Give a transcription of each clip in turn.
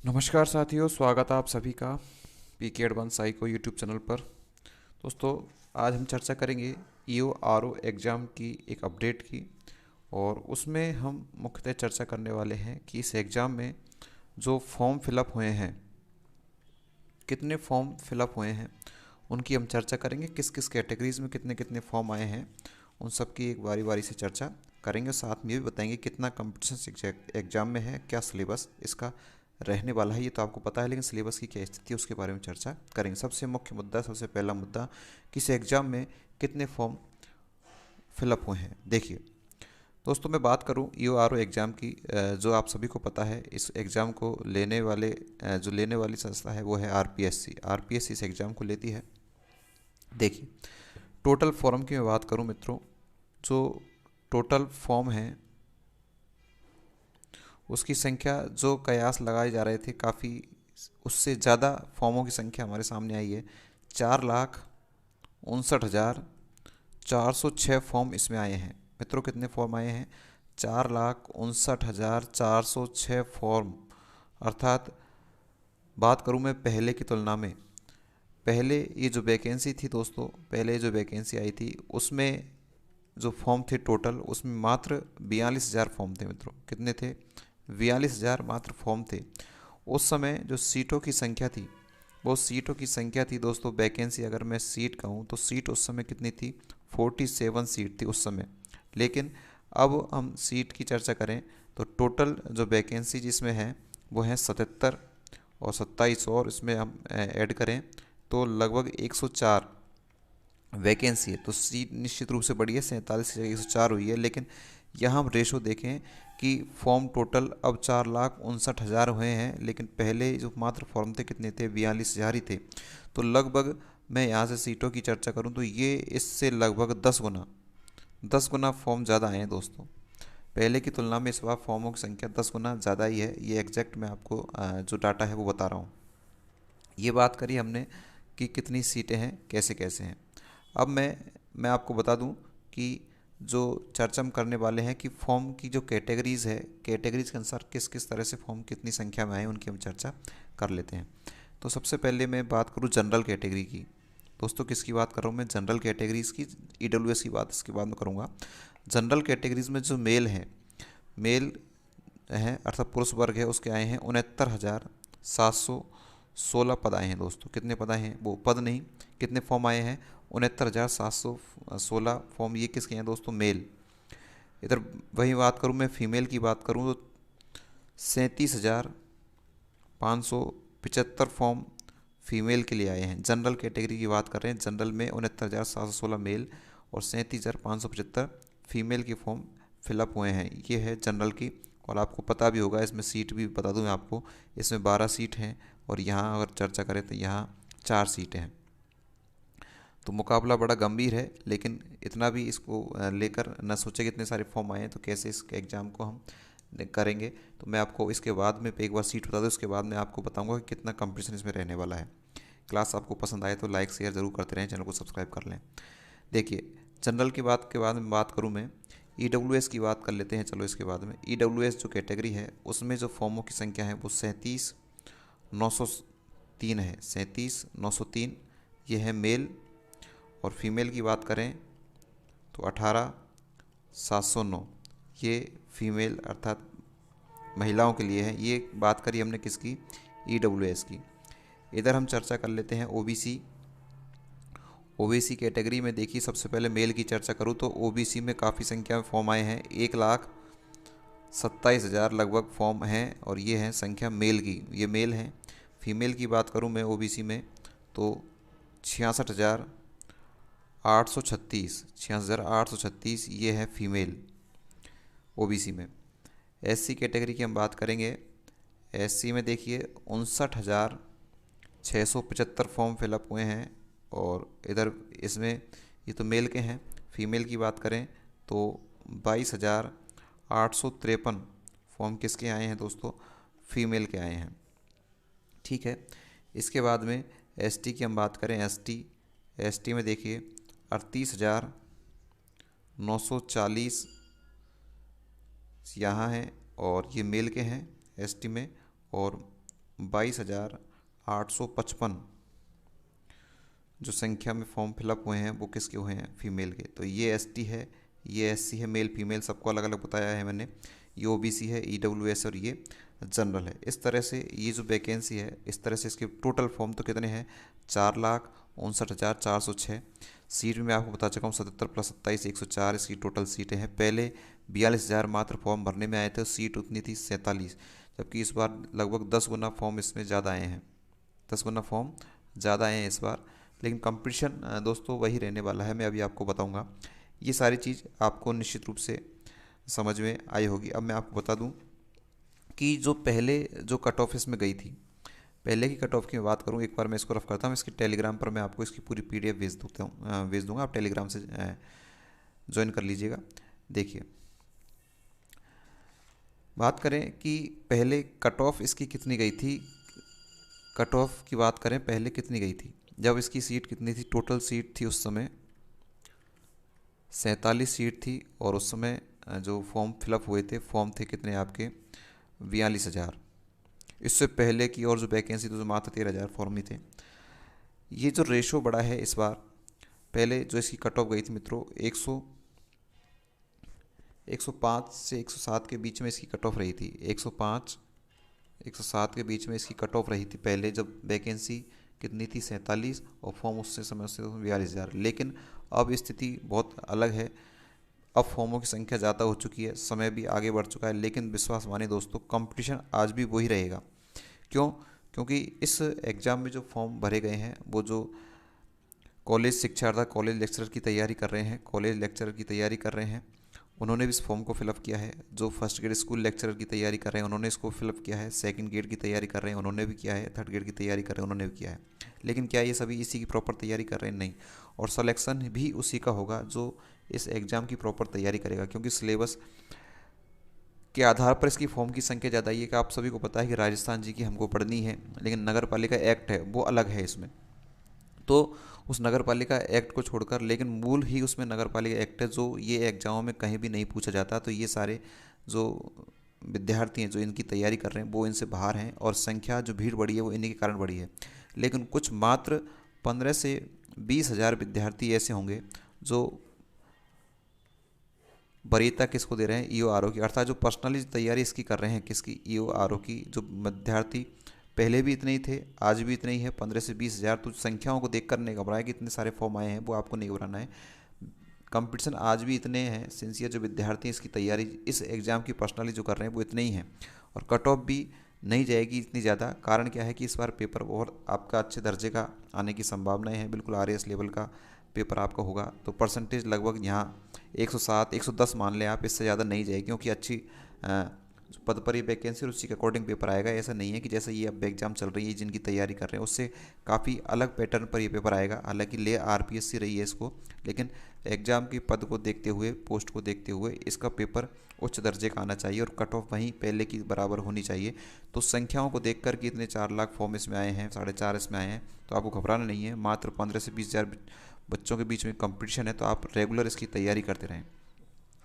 नमस्कार साथियों, स्वागत है आप सभी का पीके एडवांस साइको यूट्यूब चैनल पर। दोस्तों, आज हम चर्चा करेंगे ईओ आरओ एग्ज़ाम की एक अपडेट की। और उसमें हम मुख्यतः चर्चा करने वाले हैं कि इस एग्ज़ाम में जो फॉर्म फिलअप हुए हैं, कितने फॉर्म फिलअप हुए हैं, उनकी हम चर्चा करेंगे। किस किस कैटेगरीज में कितने कितने फॉर्म आए हैं, उन सब की एक बारी बारी से चर्चा करेंगे। साथ में ये भी बताएंगे कितना कंपटीशन एग्जाम में है, क्या सिलेबस इसका रहने वाला है। ये तो आपको पता है, लेकिन सिलेबस की क्या स्थिति है उसके बारे में चर्चा करेंगे। सबसे मुख्य मुद्दा, सबसे पहला मुद्दा, किस एग्ज़ाम में कितने फॉर्म फिलअप हुए हैं। देखिए दोस्तों, मैं बात करूं ईओ आरओ एग्ज़ाम की, जो आप सभी को पता है, इस एग्ज़ाम को लेने वाले जो लेने वाली संस्था है वो है आरपीएससी। आरपीएससी इस एग्ज़ाम को लेती है। देखिए, टोटल फॉर्म की मैं बात करूं मित्रों, जो टोटल फॉर्म है उसकी संख्या, जो कयास लगाए जा रहे थे काफ़ी, उससे ज़्यादा फॉर्मों की संख्या हमारे सामने आई है। 4,59,406 फॉर्म इसमें आए हैं। मित्रों, कितने फॉर्म आए हैं? 4,59,406 फॉर्म। अर्थात बात करूं मैं पहले की तुलना में, पहले ये जो वैकेंसी थी दोस्तों, पहले जो वैकेंसी आई थी उसमें जो फॉर्म थे टोटल, उसमें मात्र 42,000 फॉर्म थे मित्रों। कितने थे? 42,000 मात्र फॉर्म थे। उस समय जो सीटों की संख्या थी, वो सीटों की संख्या थी दोस्तों, वैकेंसी अगर मैं सीट कहूँ तो सीट उस समय कितनी थी? 47 सीट थी उस समय। लेकिन अब हम सीट की चर्चा करें तो टोटल जो वैकेंसी जिसमें है वो है 77, और 27 और इसमें हम ऐड करें तो लगभग 104 वैकेंसी है। तो सीट निश्चित रूप से बढ़ी है, 47 से 104 हुई है। लेकिन यहाँ हम रेशो देखें कि फॉर्म टोटल अब 4,59,000 हुए हैं, लेकिन पहले जो मात्र फॉर्म थे कितने थे? 42,000 ही थे। तो लगभग मैं यहाँ से सीटों की चर्चा करूँ तो ये इससे लगभग 10 गुना फॉर्म ज़्यादा आए हैं दोस्तों। पहले की तुलना में इस बार फॉर्मों की संख्या 10 गुना ज़्यादा ही है। ये एग्जैक्ट मैं आपको जो डाटा है वो बता रहा हूँ। ये बात करी हमने कि कितनी सीटें हैं, कैसे कैसे हैं। अब मैं आपको बता दूं कि जो चर्चा हम करने वाले हैं कि फॉर्म की जो कैटेगरीज़ है, कैटेगरीज के अनुसार किस किस तरह से फॉर्म कितनी संख्या में आए, उनकी हम चर्चा कर लेते हैं। तो सबसे पहले मैं बात करूं जनरल कैटेगरी की। दोस्तों, किसकी बात कर रहा हूँ मैं? जनरल कैटेगरीज की। ईडब्ल्यूएस की बात इसके बाद में करूँगा। जनरल कैटेगरीज में जो मेल हैं अर्थात पुरुष वर्ग है, उसके आए हैं 69,716 पद आए हैं दोस्तों। कितने पद आए हैं? वो पद नहीं, कितने फॉर्म आए हैं? 69,716 फॉर्म। ये किसके हैं दोस्तों? मेल। इधर वही बात करूँ मैं फीमेल की बात करूँ तो 37,575 फॉर्म फीमेल के लिए आए हैं। जनरल कैटेगरी की बात कर रहे हैं। जनरल में 69,716 मेल और 37,575 फीमेल के फॉर्म फिलअप हुए हैं। ये है जनरल की। और आपको पता भी होगा, इसमें सीट भी बता दूं मैं आपको, इसमें 12 सीट हैं और यहाँ अगर चर्चा करें तो यहाँ 4 सीटें हैं। तो मुकाबला बड़ा गंभीर है, लेकिन इतना भी इसको लेकर न सोचे कि इतने सारे फॉर्म आए हैं तो कैसे इस एग्ज़ाम को हम करेंगे। तो मैं आपको इसके बाद में एक बार सीट बता दूँ, उसके बाद मैं आपको बताऊंगा कि कितना कंपटीशन इसमें रहने वाला है। क्लास आपको पसंद आए तो लाइक शेयर ज़रूर करते रहें, चैनल को सब्सक्राइब कर लें। देखिए, जनरल की बात के बाद में बात करूँ मैं, ईडब्ल्यूएस की बात कर लेते हैं। चलो, इसके बाद में ईडब्ल्यूएस जो कैटेगरी है उसमें जो फॉर्मों की संख्या है वो 37,903 है। 37,903 ये है मेल। और फीमेल की बात करें तो 18,709 ये फीमेल अर्थात महिलाओं के लिए है। ये बात करी हमने किसकी? ईडब्ल्यूएस की। इधर हम चर्चा कर लेते हैं ओबीसी। ओबीसी कैटेगरी में देखिए, सबसे पहले मेल की चर्चा करूँ तो ओबीसी में काफ़ी संख्या में फॉर्म आए हैं। 1,27,000 लगभग फॉर्म हैं और ये हैं संख्या मेल की, ये मेल हैं। फीमेल की बात करूँ मैं ओबीसी में तो 66,836 ये है फीमेल ओबीसी में। एससी कैटेगरी की हम बात करेंगे। एससी में देखिए 59,675 फॉर्म फिलअप हुए हैं। और इधर इसमें ये तो मेल के हैं। फीमेल की बात करें तो 22,853 फॉर्म किसके आए हैं दोस्तों? फीमेल के आए हैं। ठीक है। इसके बाद में एसटी की हम बात करें। एसटी में देखिए 38,940 यहाँ हैं और ये मेल के हैं एसटी में। और 22,855 जो संख्या में फॉर्म फिलअप हुए हैं वो किसके हुए हैं, फीमेल के। तो ये एसटी है, ये एससी है, मेल फीमेल सबको अलग अलग बताया है मैंने। ये ओबीसी है, ईडब्ल्यूएस और ये जनरल है। इस तरह से ये जो वैकेंसी है, इस तरह से इसके टोटल फॉर्म तो कितने हैं, 4,59,406। सीट में मैं आपको बता चुका हूँ 77 + 27 104 इसकी टोटल सीटें हैं। पहले 42,000 मात्र फॉर्म भरने में आए थे, सीट उतनी थी 47, जबकि इस बार लगभग 10 गुना फॉर्म इसमें ज़्यादा आए हैं, 10 गुना फॉर्म ज़्यादा आए हैं इस बार। लेकिन कंपटीशन दोस्तों वही रहने वाला है, मैं अभी आपको बताऊंगा। ये सारी चीज़ आपको निश्चित रूप से समझ में आई होगी। अब मैं आपको बता दूं कि जो पहले जो कट ऑफ इसमें गई थी, पहले की कट ऑफ की मैं बात करूं, एक बार मैं इसको रफ करता हूं। इसकी टेलीग्राम पर मैं आपको इसकी पूरी पीडीएफ भेज दूंगा, आप टेलीग्राम से ज्वाइन कर लीजिएगा। देखिए, बात करें कि पहले कट ऑफ इसकी कितनी गई थी, कट ऑफ की बात करें पहले कितनी गई थी, जब इसकी सीट कितनी थी, टोटल सीट थी उस समय 47 सीट थी, और उस समय जो फॉर्म फिलअप हुए थे, फॉर्म थे कितने आपके 42,000। इससे पहले की और जो वैकेंसी थी तो मात्र 13,000 फॉर्म ही थे। ये जो रेशो बढ़ा है इस बार, पहले जो इसकी कट ऑफ गई थी मित्रों 105 से 107 के बीच में इसकी कट ऑफ रही थी। 105 107 के बीच में इसकी कट ऑफ रही थी पहले, जब वैकेंसी कितनी थी 47 और फॉर्म उससे समय से 42,000। लेकिन अब स्थिति बहुत अलग है, अब फॉर्मों की संख्या ज़्यादा हो चुकी है, समय भी आगे बढ़ चुका है। लेकिन विश्वास मानिए दोस्तों, कंपटीशन आज भी वही रहेगा। क्यों? क्योंकि इस एग्ज़ाम में जो फॉर्म भरे गए हैं, वो जो कॉलेज शिक्षार्थी कॉलेज लेक्चरर की तैयारी कर रहे हैं, कॉलेज लेक्चरर की तैयारी कर रहे हैं, उन्होंने भी इस फॉर्म को फिलअप किया है। जो फर्स्ट ग्रेड स्कूल लेक्चरर की तैयारी कर रहे हैं, उन्होंने इसको फिलअप किया है। सेकंड ग्रेड की तैयारी कर रहे हैं, उन्होंने भी किया है। थर्ड ग्रेड की तैयारी कर रहे हैं, उन्होंने भी किया है। लेकिन क्या ये सभी इसी की प्रॉपर तैयारी कर रहे हैं? नहीं। और सिलेक्शन भी उसी का होगा जो इस एग्ज़ाम की प्रॉपर तैयारी करेगा, क्योंकि सिलेबस के आधार पर इसकी फॉर्म की संख्या ज़्यादा है। कि आप सभी को पता है कि राजस्थान जी की हमको पढ़नी है, लेकिन नगर पालिका एक्ट है वो अलग है इसमें। तो उस नगर पालिका एक्ट को छोड़कर, लेकिन मूल ही उसमें नगर पालिका एक्ट है, जो ये एग्जामों में कहीं भी नहीं पूछा जाता। तो ये सारे जो विद्यार्थी हैं जो इनकी तैयारी कर रहे हैं वो इनसे बाहर हैं, और संख्या जो भीड़ बढ़ी है वो इन्हीं के कारण बढ़ी है। लेकिन कुछ मात्र 15 से 20,000 विद्यार्थी ऐसे होंगे जो वरीयता किसको दे रहे हैं, ईओ आरओ की, अर्थात जो पर्सनली तैयारी इसकी कर रहे हैं, किसकी, ईओ आरओ की। जो विद्यार्थी पहले भी इतने ही थे, आज भी इतने ही है, 15 से 20,000। तो संख्याओं को देखकर नहीं घबराए कि इतने सारे फॉर्म आए हैं, वो आपको नहीं घबराना है। कंपटीशन आज भी इतने हैं, सिंसियर जो विद्यार्थी इसकी तैयारी इस एग्ज़ाम की पर्सनली जो कर रहे हैं वो इतने ही हैं। और कट ऑफ भी नहीं जाएगी इतनी ज़्यादा। कारण क्या है कि इस बार पेपर और आपका अच्छे दर्जे का आने की संभावनाएं हैं, बिल्कुल आरएएस लेवल का पेपर आपका होगा। तो परसेंटेज लगभग यहाँ 107 110 मान लें आप, इससे ज़्यादा नहीं जाएगी, क्योंकि अच्छी पद पर ये वैकेंसी और उसी के अकॉर्डिंग पेपर आएगा। ऐसा नहीं है कि जैसे ये अब एग्जाम चल रही है जिनकी तैयारी कर रहे हैं उससे काफ़ी अलग पैटर्न पर ये पेपर आएगा। हालांकि ले आरपीएससी रही है इसको, लेकिन एग्ज़ाम की पद को देखते हुए, पोस्ट को देखते हुए इसका पेपर उच्च दर्जे का आना चाहिए, और कट ऑफ वहीं पहले की बराबर होनी चाहिए। तो संख्याओं को देख कर कि इतने 4 लाख फॉर्म इसमें आए हैं, 4.5 इसमें आए हैं, तो आपको घबराना नहीं है। मात्र 15 से 20,000 बच्चों के बीच में कंपटीशन है, तो आप रेगुलर इसकी तैयारी करते रहें,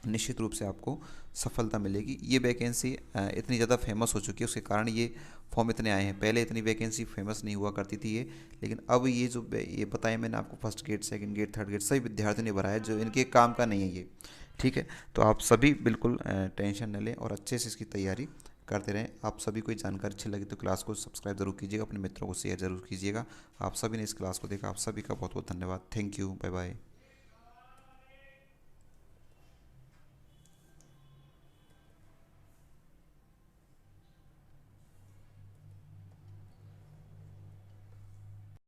निश्चित रूप से आपको सफलता मिलेगी। ये वैकेंसी इतनी ज़्यादा फेमस हो चुकी है, उसके कारण ये फॉर्म इतने आए हैं। पहले इतनी वैकेंसी फेमस नहीं हुआ करती थी ये, लेकिन अब ये जो ये बताया मैंने आपको, first grade, second grade, third grade, सभी विद्यार्थियों ने भरा है, जो इनके काम का नहीं है ये। ठीक है, तो आप सभी बिल्कुल टेंशन न लें और अच्छे से इसकी तैयारी करते रहें। आप सभी को जानकारी अच्छी लगी तो क्लास को सब्सक्राइब जरूर कीजिएगा, अपने मित्रों को शेयर जरूर कीजिएगा। आप सभी ने इस क्लास को देखा, आप सभी का बहुत बहुत धन्यवाद। Thank you, bye bye.